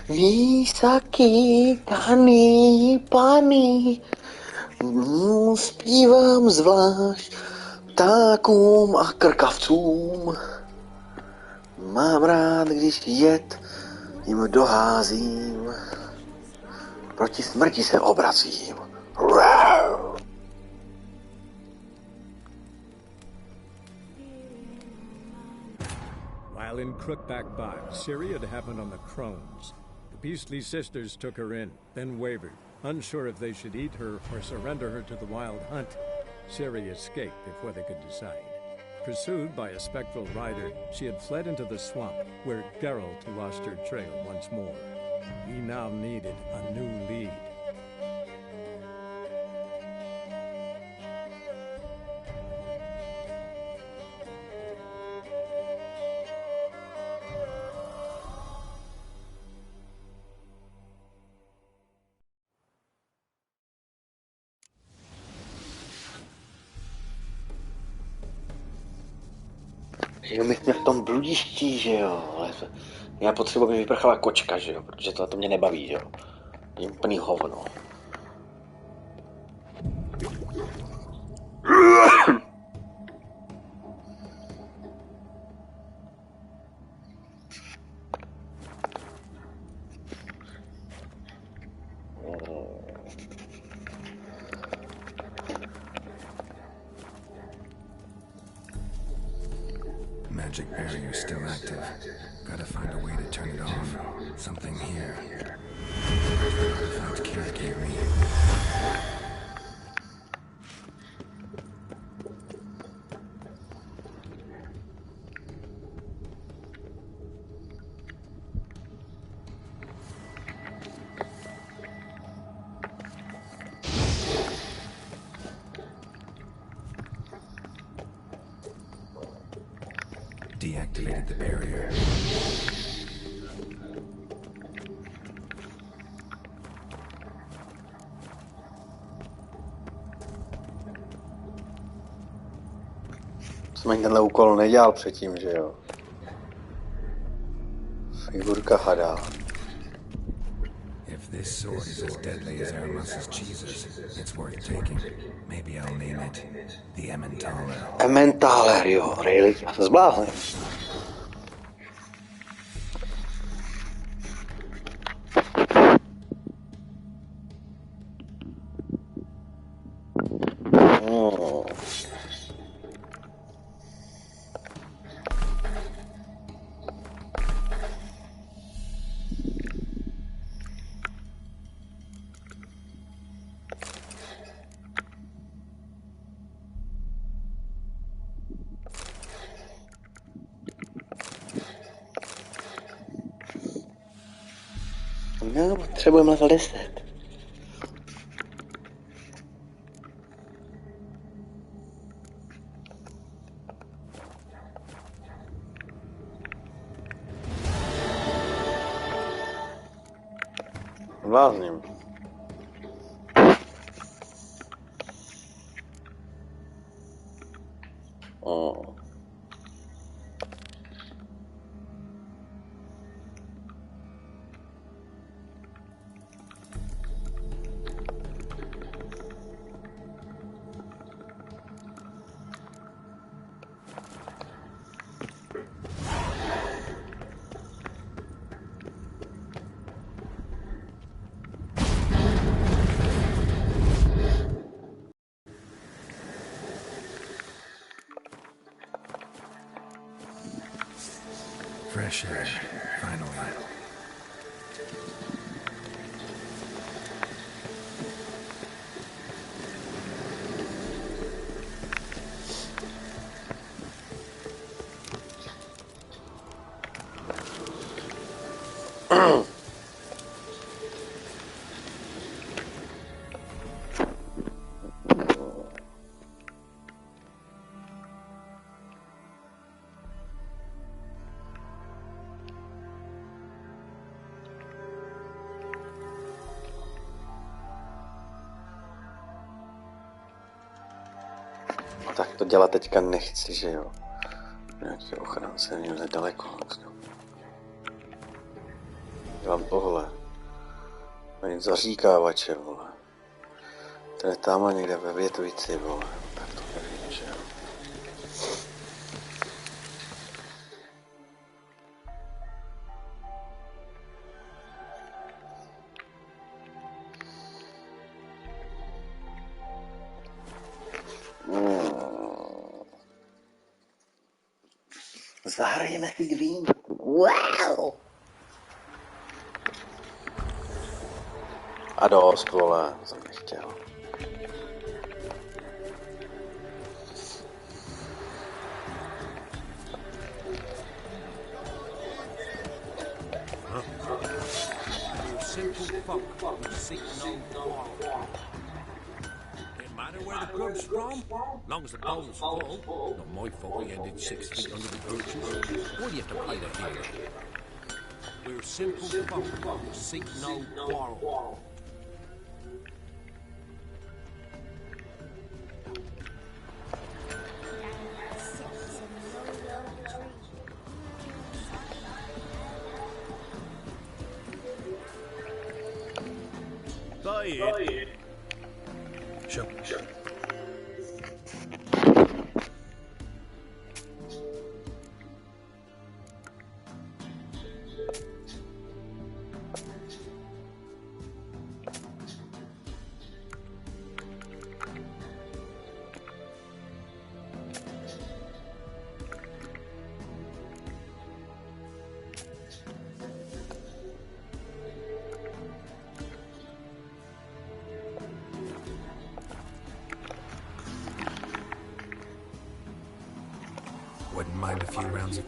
Výsaky, kany, pany, zpívám zvlášť ptákům a krkavcům. Mám rád, když jed jim doházím, proti smrti se obracím. While in Crookback Bog, Ciri had happened on the Crones. The Beastly Sisters took her in, then wavered, unsure if they should eat her or surrender her to the Wild Hunt. Ciri escaped before they could decide. Pursued by a spectral rider, she had fled into the swamp, where Geralt lost her trail once more. He now needed a new lead. Jo, my jsme v tom bludišti, že jo, ale já potřebuji, aby mi vyprchala kočka, že jo, protože to mě nebaví, že jo. Je úplný hovno. Magic barrier still active. Gotta find a way to turn it off. Something here. Artifact Kira gave me. Deactivated the barrier. Jsem ani tenhle úkol nedělal předtím, že jo. Figurka hada. If this sword is as deadly as Aramus's cheeses, it's worth taking. Maybe I'll name it the Emmentaler. Emmentaler, jo, really? Já se zbláznil. No, potřebujeme level 10. Blázním. Fresh air, finally. tak to dělat teďka nechci, že jo. Nějaký ochránce někde daleko. Dělám tohle. Ani zaříkávače, vole. To je tamhle někde ve větvici, vole. Tak to nevím, že jo. Zahrajeme si Green. Wow! A dost, vole, jsem nechtěl. Simple folk who seek no quarrel. Didn't matter where the grub's from, long as the bowl's full. Not my fault we ended 6 feet under the birches. Why do you have to play the hero? We're simple folk who seek no quarrel. Sure. Wouldn't mind a few rounds of...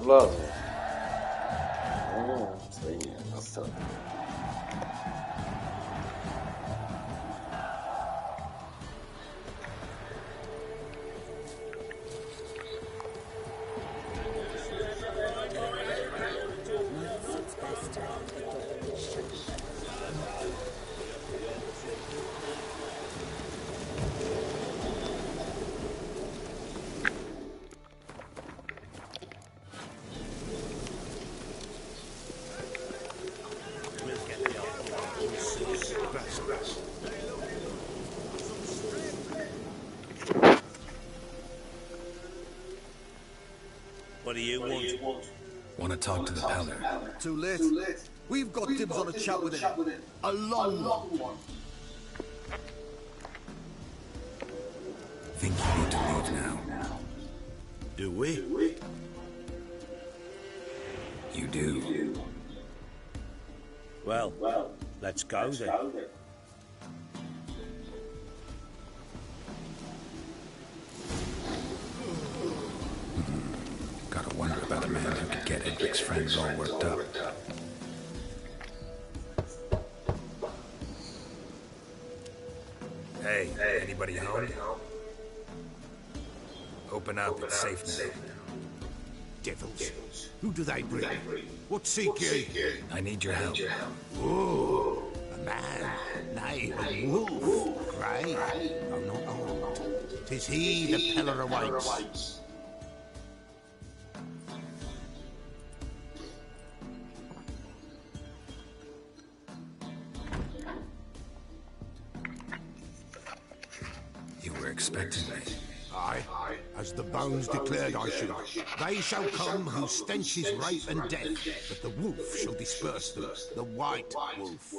blázně. Stejně, zase. What do you want? Want to talk to the Peller. Too late. We've got dibs on a chat with him. A long one. Think you need to leave now. Do we? You do. Well, let's go then. Gotta wonder about a man who could get Edric's friends all worked up. Hey, anybody home? Open up, it's safe now. Devils. Who do they bring? What seek ye? I need your help. Oh, a man. Nay, a wolf. Grey. Oh, not old. 'Tis he the Peller awaits. You were expecting me. Aye, as the bones declared I should. They shall come whose stench is rape and death, but the wolf shall disperse them, the white wolf.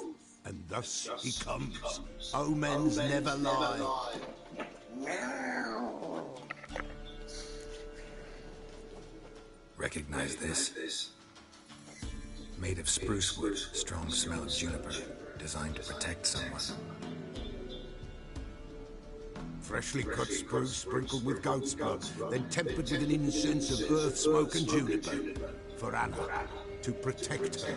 And thus he comes. Omens never lie. Recognize this? Made of spruce wood, strong smell of juniper, designed to protect someone. Freshly cut spruce sprinkled with goat's blood, then tempered with an incense of earth, smoke and juniper. For Anna, to protect her.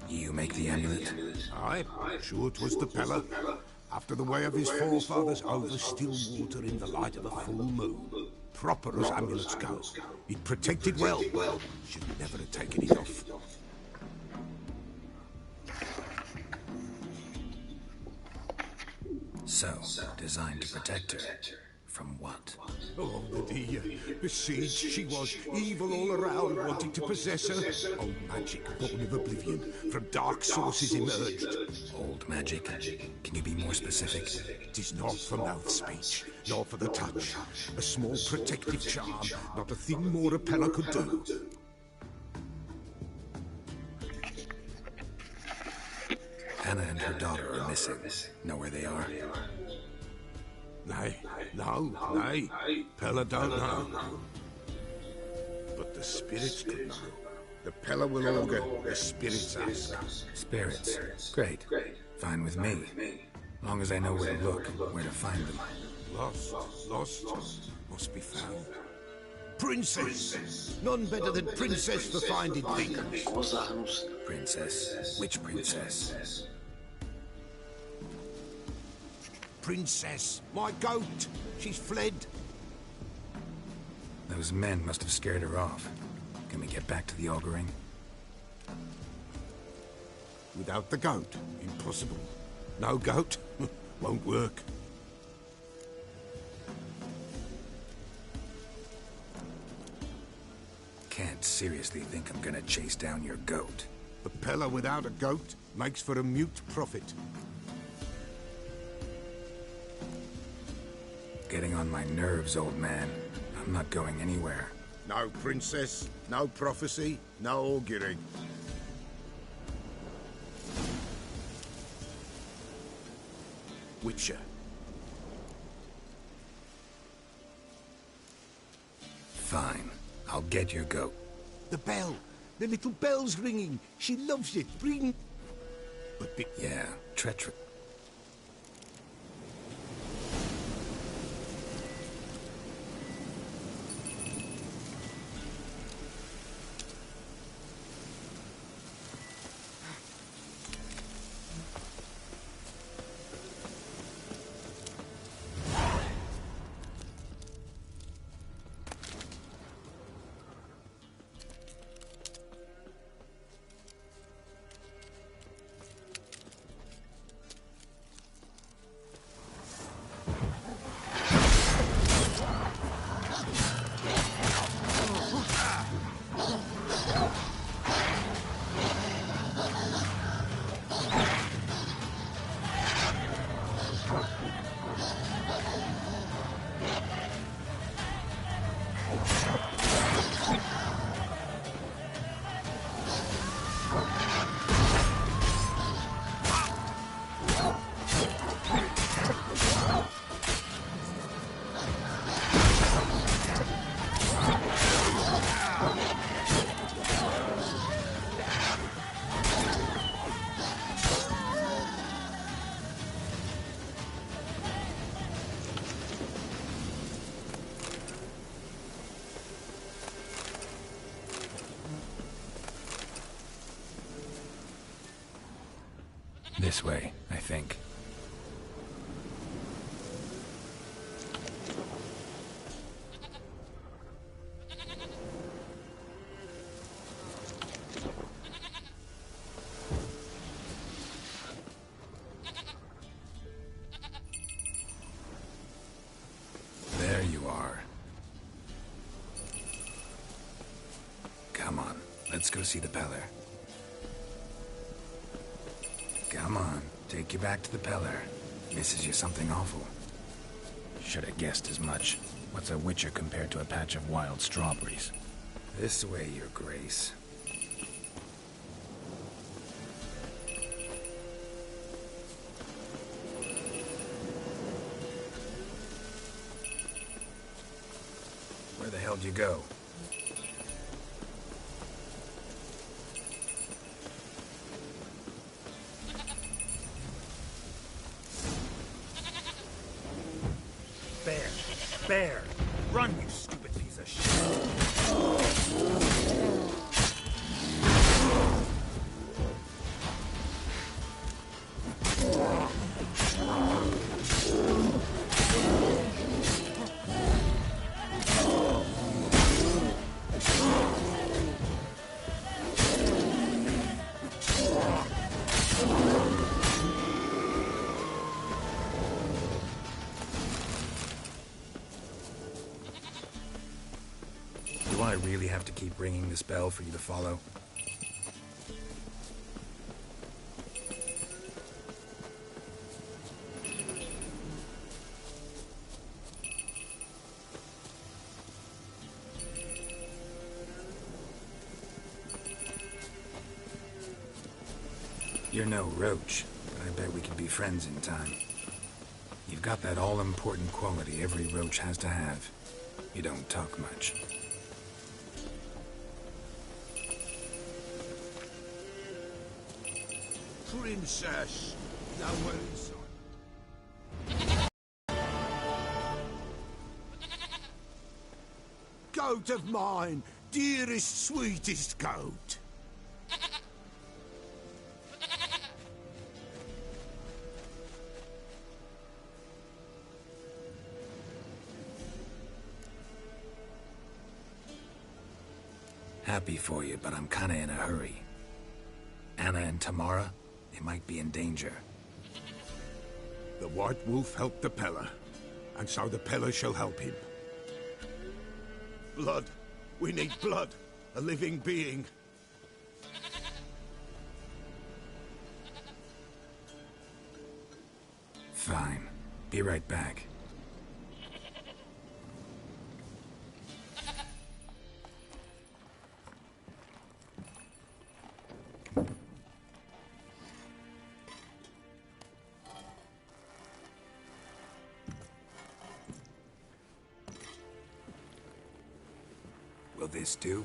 You make the amulet? Aye, sure 'twas the Peller. After the way of his forefathers, over still water in the light of a full moon. Proper as amulets go. It protected well. Should never have taken it off. So, designed to protect her. From what? Oh, the besieged she was, evil all around, wanting to possess her. Old magic, born of oblivion, from dark sources emerged. Old magic? Can you be more specific? 'Tis not for mouth speech, nor for the touch. A small protective charm, not a thing more a Peller could do. Anna and her daughter are missing. Know where they are? Nay, Peller don't know. But the spirits could know. The Peller will augur, the spirits ask. Spirits. Great. Fine with me. Long as I know where to look, where to find them. Lost, must be found. Princess! None better than Princess for finding things. Princess? Which princess? Princess, my goat. She's fled. Those men must have scared her off. Can we get back to the auguring? Without the goat, impossible. No goat, won't work. Can't seriously think I'm gonna chase down your goat. The Peller without a goat makes for a mute prophet. Getting on my nerves, old man. I'm not going anywhere. No princess, no prophecy, no auguring. Witcher. Fine. I'll get your goat. The bell. The little bell's ringing. She loves it. Ring. But yeah, treachery. This way, I think. There you are. Come on, let's go see the Peller. Come on, take you back to the Peller. Misses you something awful. Should have guessed as much. What's a witcher compared to a patch of wild strawberries? This way, your grace. Where the hell do you go? Bear! Run, you stupid piece of shit! Do I really have to keep ringing this bell for you to follow? You're no roach, but I bet we could be friends in time. You've got that all-important quality every roach has to have. You don't talk much. Princess, no one inside. Goat of mine, dearest, sweetest goat. Happy for you, but I'm kinda in a hurry. Anna and Tamara, they might be in danger. The White Wolf helped the Peller, and so the Peller shall help him. Blood. We need blood. A living being. Fine. Be right back. Will this do?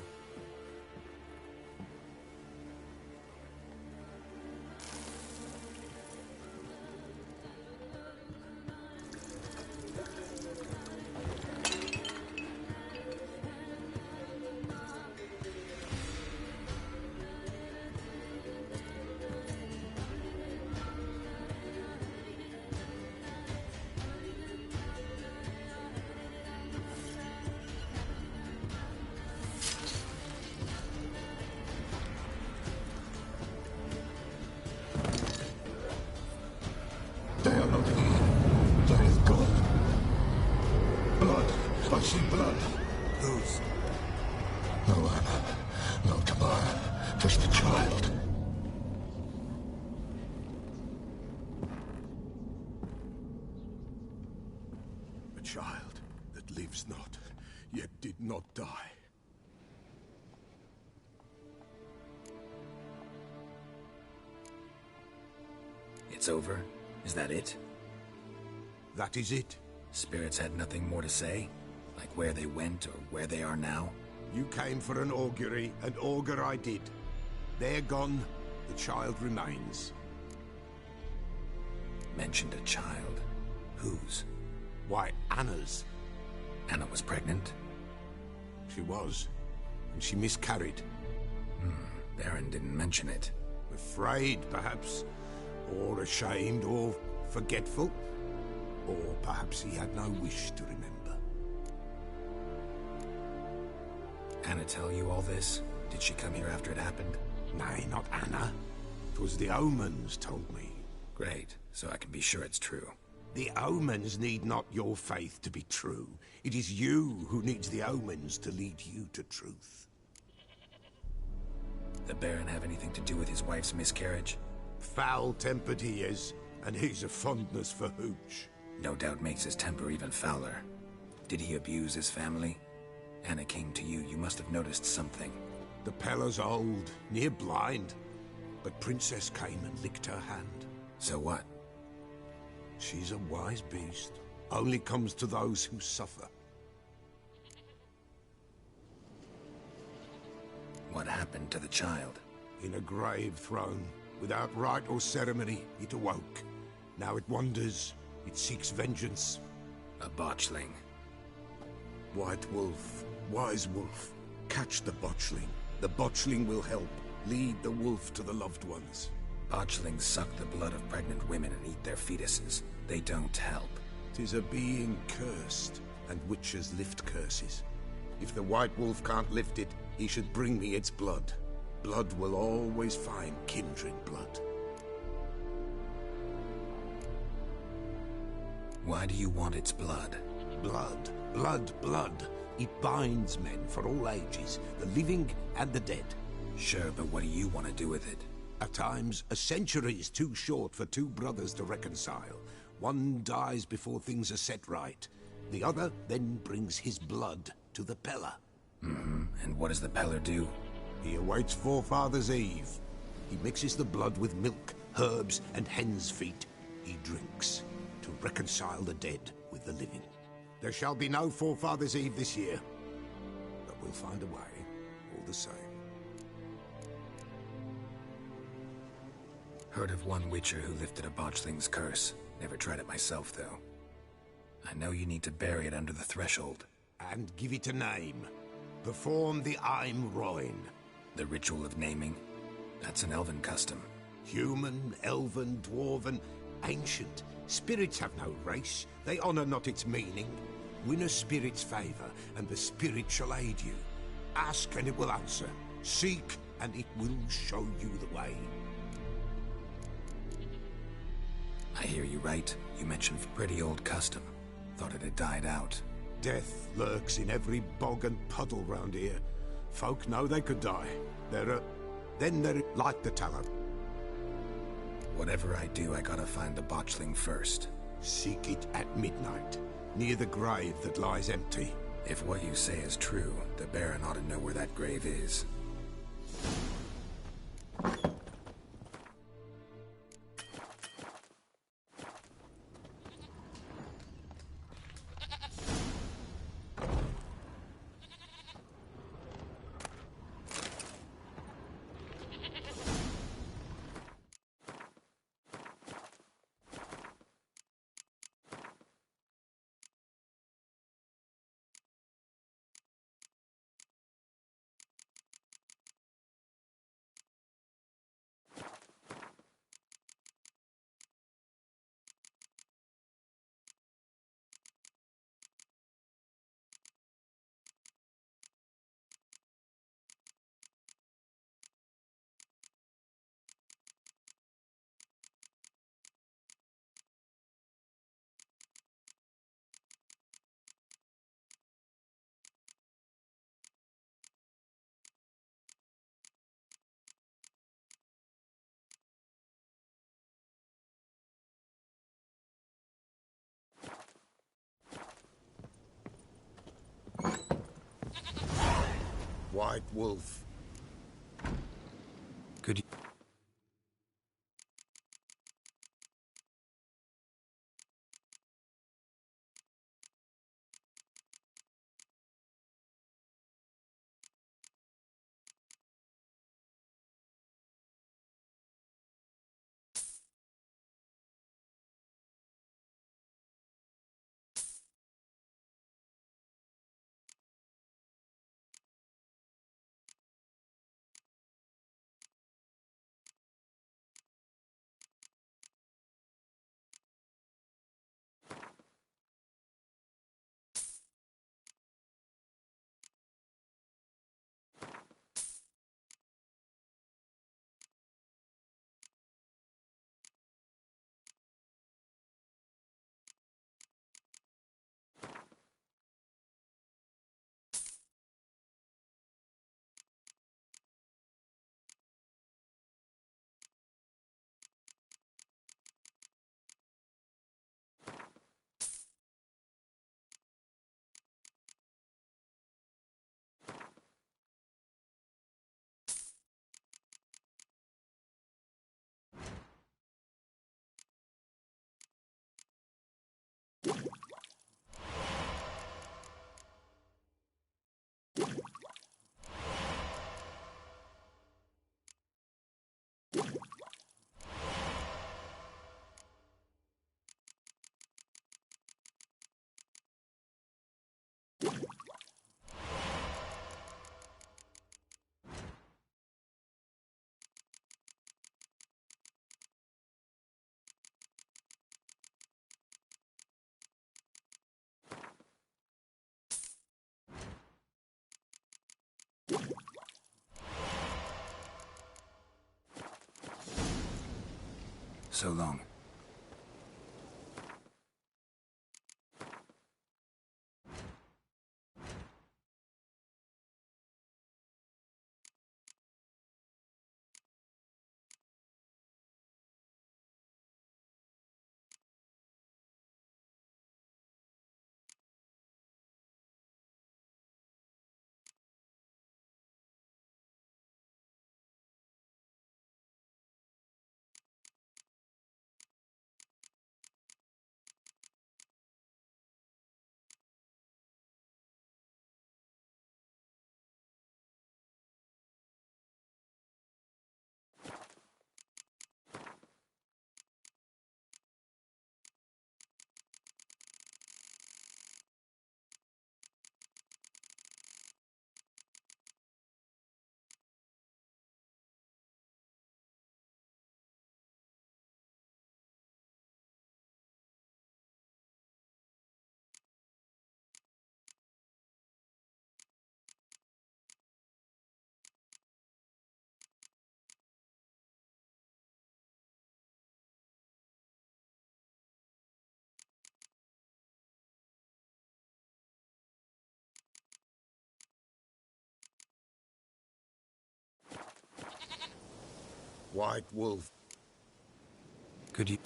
They are not here. There is God. Blood. I see blood. Whose? No Anna. No Tamara. Just a child. A child that lives not, yet did not die. It's over? Is that it? That is it. Spirits had nothing more to say? Like where they went or where they are now? You came for an augury, and augur I did. They're gone. The child remains. Mentioned a child. Whose? Why, Anna's. Anna was pregnant? She was. And she miscarried. Baron didn't mention it. Afraid, perhaps. Or ashamed, or forgetful? Or perhaps he had no wish to remember. Anna tell you all this? Did she come here after it happened? Nay, not Anna. 'Twas the omens told me. Great, so I can be sure it's true. The omens need not your faith to be true. It is you who needs the omens to lead you to truth. The Baron have anything to do with his wife's miscarriage? Foul-tempered he is, and he's a fondness for hooch. No doubt makes his temper even fouler. Did he abuse his family? Anna came to you, you must have noticed something. The Peller's old, near blind, but Princess came and licked her hand. So what? She's a wise beast. Only comes to those who suffer. What happened to the child? In a grave thrown, without rite or ceremony, it awoke. Now it wanders, it seeks vengeance. A botchling. White Wolf, wise wolf, catch the botchling. The botchling will help, lead the wolf to the loved ones. Botchlings suck the blood of pregnant women and eat their fetuses. They don't help. 'Tis a being cursed, and witches lift curses. If the White Wolf can't lift it, he should bring me its blood. Blood will always find kindred blood. Why do you want its blood? Blood, blood, blood. It binds men for all ages, the living and the dead. Sure, but what do you want to do with it? At times, a century is too short for two brothers to reconcile. One dies before things are set right. The other then brings his blood to the Peller. And what does the Peller do? He awaits Forefather's Eve. He mixes the blood with milk, herbs, and hen's feet. He drinks to reconcile the dead with the living. There shall be no Forefather's Eve this year, but we'll find a way, all the same. Heard of one witcher who lifted a botchling's curse. Never tried it myself, though. I know you need to bury it under the threshold. And give it a name. Perform the Aim Roin. The ritual of naming? That's an elven custom. Human, elven, dwarven, ancient. Spirits have no race. They honor not its meaning. Win a spirit's favor, and the spirit shall aid you. Ask, and it will answer. Seek, and it will show you the way. I hear you right. You mentioned pretty old custom. Thought it had died out. Death lurks in every bog and puddle round here. Folk know they could die. Then they're like the Talon. Whatever I do, I gotta find the botchling first. Seek it at midnight, near the grave that lies empty. If what you say is true, the Baron ought to know where that grave is. White Wolf. Could you... So long. White Wolf. Could you...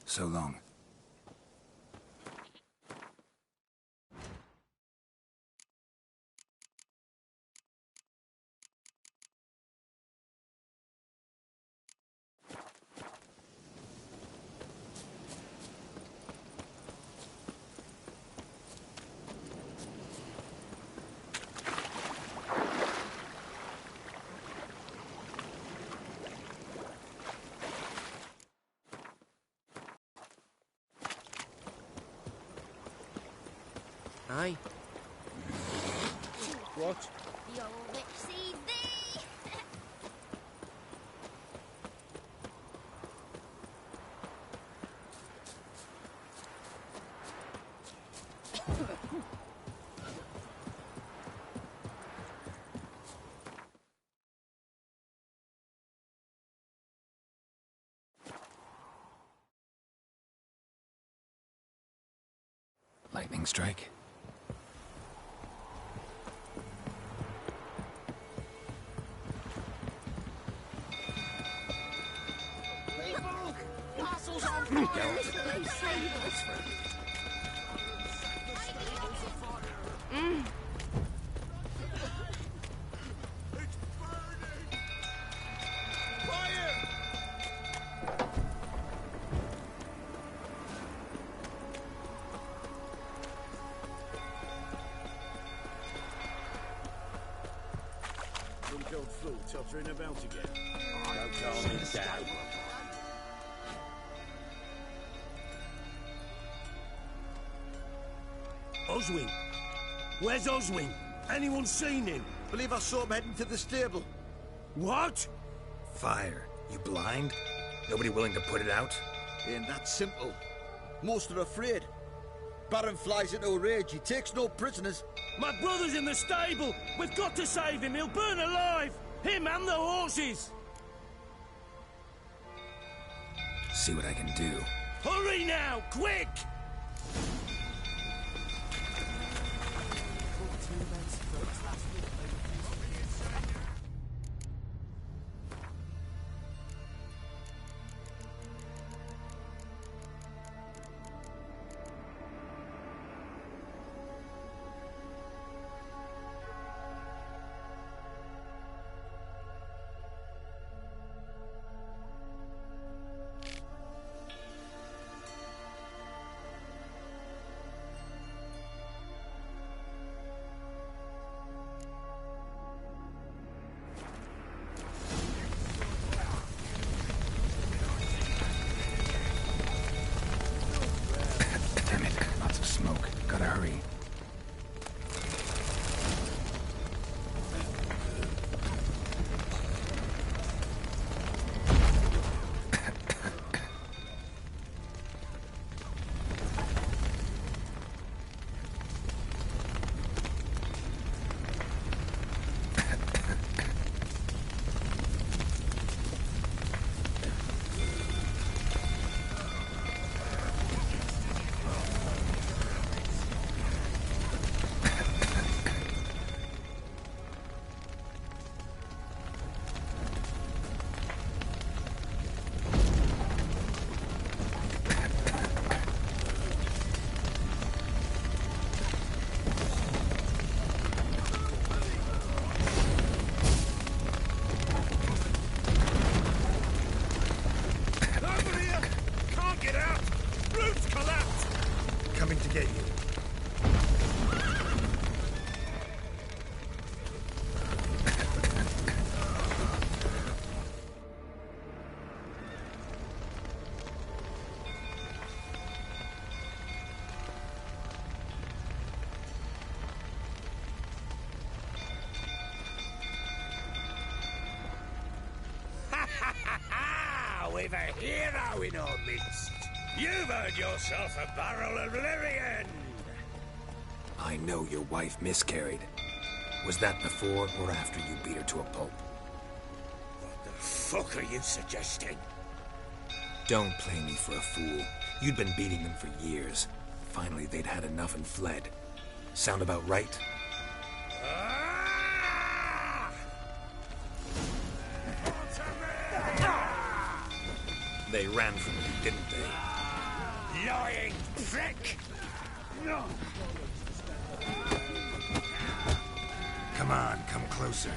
So long. Aye. What? You'll see thee! Lightning strike? Castle's on fire! They save us from... Some old fool tottering about again. Don't calm me down. Oswin? Where's Oswin? Anyone seen him? Believe I saw him heading to the stable. What? Fire. You blind? Nobody willing to put it out? Ain't that simple. Most are afraid. Baron flies into a rage. He takes no prisoners. My brother's in the stable! We've got to save him! He'll burn alive! Him and the horses! See what I can do. Hurry now! Quick! coming to get you. We've a hero in our midst. You've earned yourself a barrel of Lyrian. I know your wife miscarried. Was that before or after you beat her to a pulp? What the fuck are you suggesting? Don't play me for a fool. You'd been beating them for years. Finally, they'd had enough and fled. Sound about right? They ran from you, didn't they? Lying prick! Come on, come closer.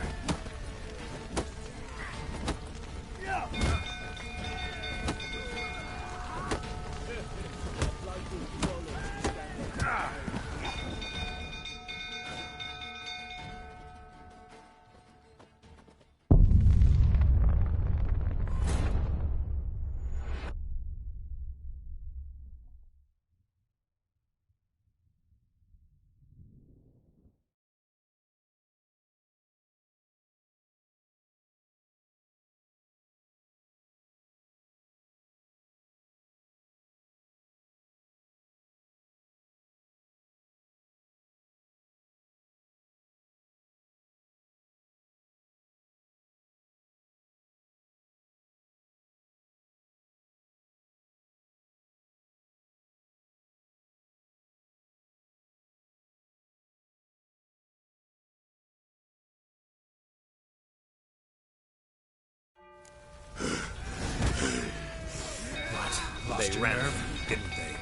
They ran from you, didn't they?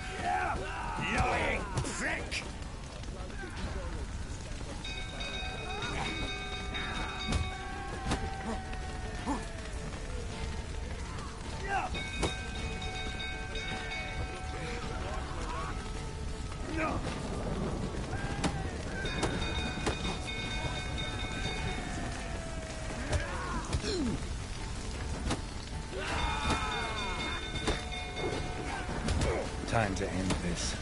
Lying prick! Time to end this.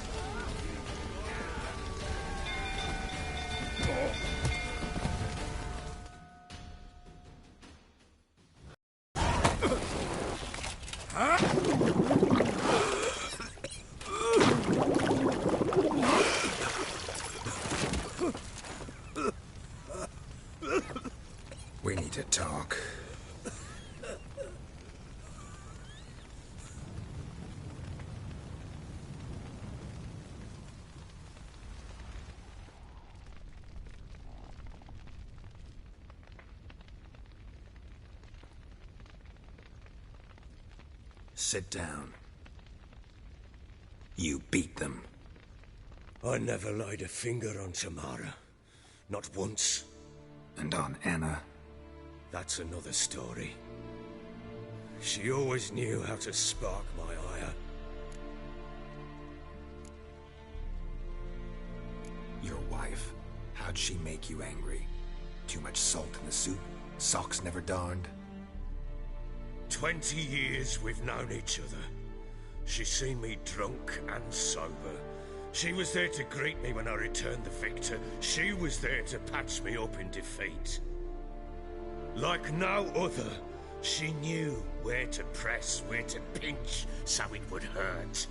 We need to talk. Sit down. You beat them. I never laid a finger on Tamara. Not once. And on Anna? That's another story. She always knew how to spark my ire. Your wife. How'd she make you angry? Too much salt in the soup? Socks never darned? 20 years we've known each other. She's seen me drunk and sober. She was there to greet me when I returned the victor. She was there to patch me up in defeat. Like no other, she knew where to press, where to pinch, so it would hurt.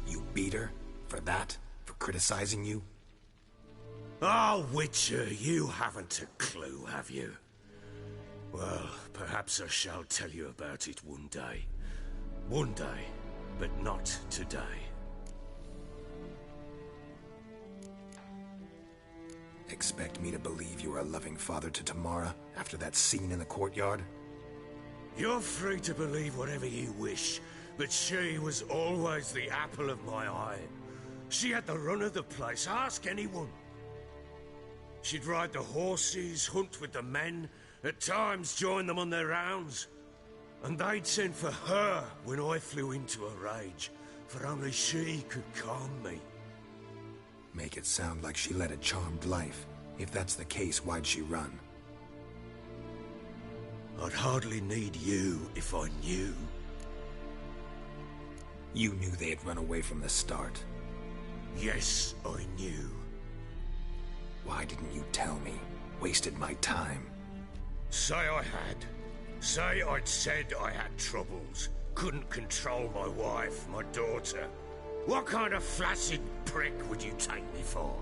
You beat her? For that? For criticizing you? Oh, Witcher, you haven't a clue, have you? Well, perhaps I shall tell you about it one day. One day, but not today. Expect me to believe you are a loving father to Tamara after that scene in the courtyard? You're free to believe whatever you wish, but she was always the apple of my eye. She had the run of the place, ask anyone. She'd ride the horses, hunt with the men, at times join them on their rounds. And they'd send for her when I flew into a rage, for only she could calm me. Make it sound like she led a charmed life. If that's the case, why'd she run? I'd hardly need you if I knew. You knew they had run away from the start. Yes, I knew. Why didn't you tell me? Wasted my time. Say I had. Say I'd said I had troubles. Couldn't control my wife, my daughter. What kind of flaccid prick would you take me for?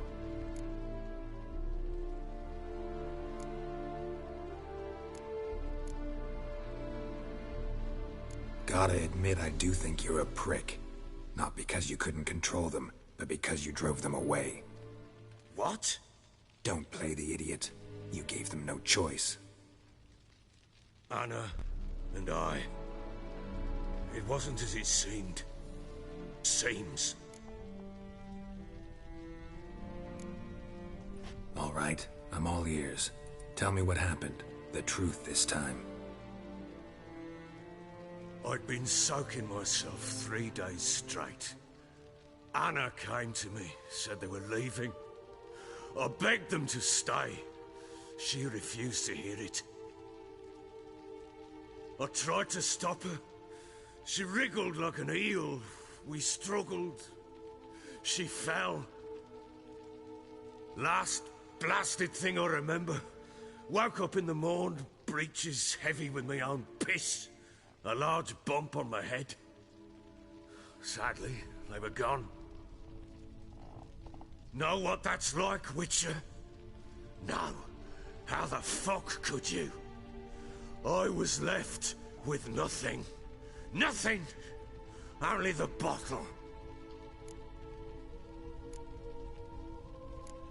Gotta admit, I do think you're a prick. Not because you couldn't control them, but because you drove them away. What? Don't play the idiot. You gave them no choice. Anna and I... It wasn't as it seemed. Seems. All right, I'm all ears. Tell me what happened. The truth this time. I'd been soaking myself 3 days straight. Anna came to me, said they were leaving. I begged them to stay. She refused to hear it. I tried to stop her. She wriggled like an eel. We struggled. She fell. Last blasted thing I remember. Woke up in the morn, breeches heavy with my own piss. A large bump on my head. Sadly, they were gone. Know what that's like, Witcher? No. How the fuck could you? I was left with nothing. Nothing! Only the bottle.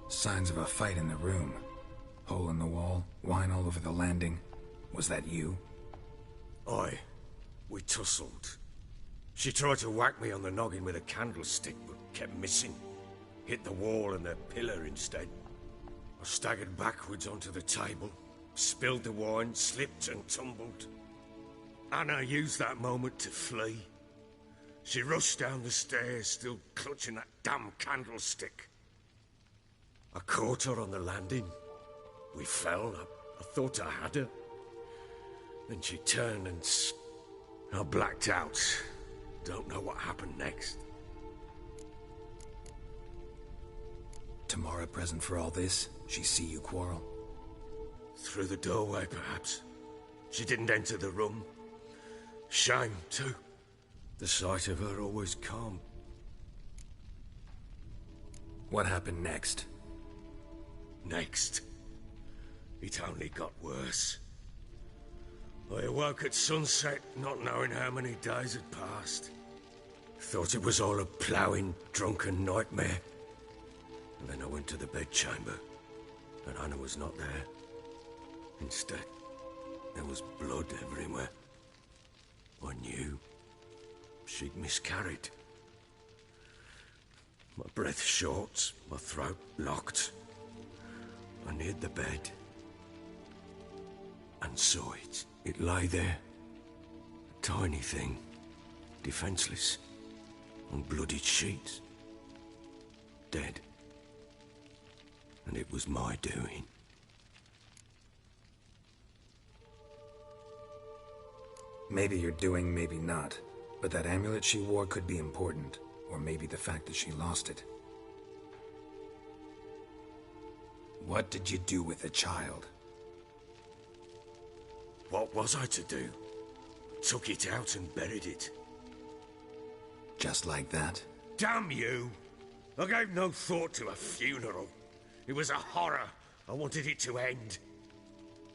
Signs of a fight in the room. Hole in the wall, wine all over the landing. Was that you? We tussled. She tried to whack me on the noggin with a candlestick, but kept missing. Hit the wall and the pillar instead. I staggered backwards onto the table, spilled the wine, slipped and tumbled. Anna used that moment to flee. She rushed down the stairs, still clutching that damn candlestick. I caught her on the landing. We fell. I thought I had her. Then she turned and I blacked out. Don't know what happened next. Tamara present for all this? She see you quarrel? Through the doorway, perhaps. She didn't enter the room. Shame, too. The sight of her always calm. What happened next? Next? It only got worse. I awoke at sunset, not knowing how many days had passed. Thought it was all a ploughing, drunken nightmare. And then I went to the bedchamber, and Anna was not there. Instead, there was blood everywhere. I knew she'd miscarried. My breath short, my throat locked. I neared the bed and saw it. It lay there, a tiny thing, defenseless, on bloodied sheets, dead. And it was my doing. Maybe you're doing, maybe not. But that amulet she wore could be important. Or maybe the fact that she lost it. What did you do with the child? What was I to do? Took it out and buried it. Just like that? Damn you! I gave no thought to a funeral. It was a horror. I wanted it to end.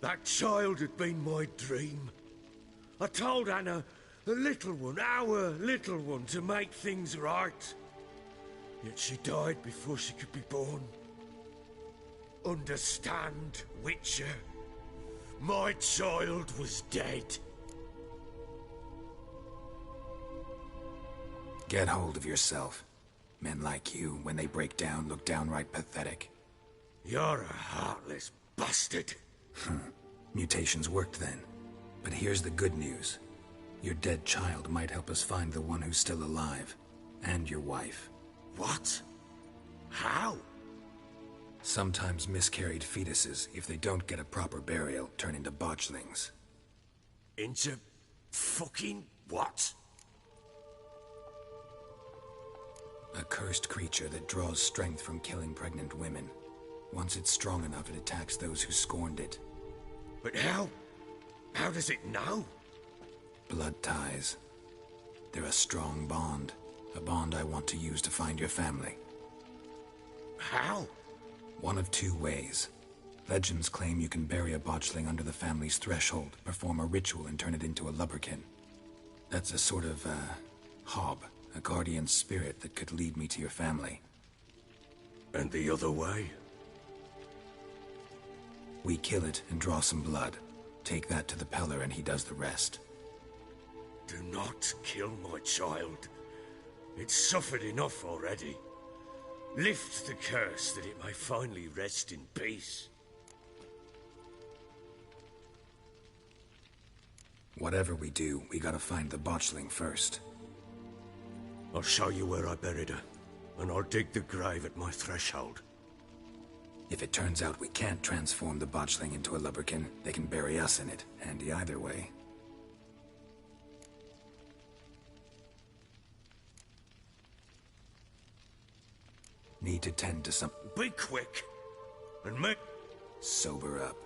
That child had been my dream. I told Anna, the little one, our little one, to make things right. Yet she died before she could be born. Understand, Witcher? My child was dead. Get hold of yourself. Men like you, when they break down, look downright pathetic. You're a heartless bastard. Mutations worked then. But here's the good news. Your dead child might help us find the one who's still alive. And your wife. What? How? Sometimes miscarried fetuses, if they don't get a proper burial, turn into botchlings. Into fucking what? A cursed creature that draws strength from killing pregnant women. Once it's strong enough, it attacks those who scorned it. But how? How does it know? Blood ties. They're a strong bond. A bond I want to use to find your family. How? One of two ways. Legends claim you can bury a botchling under the family's threshold, perform a ritual, and turn it into a lubberkin. That's a sort of, hob, a guardian spirit that could lead me to your family. And the other way? We kill it and draw some blood. Take that to the Peller and he does the rest. Do not kill my child. It's suffered enough already. Lift the curse that it may finally rest in peace. Whatever we do, we gotta find the botchling first. I'll show you where I buried her, and I'll dig the grave at my threshold. If it turns out we can't transform the botchling into a lubberkin, they can bury us in it. Handy either way. Need to tend to some... Be quick, and make... Sober up.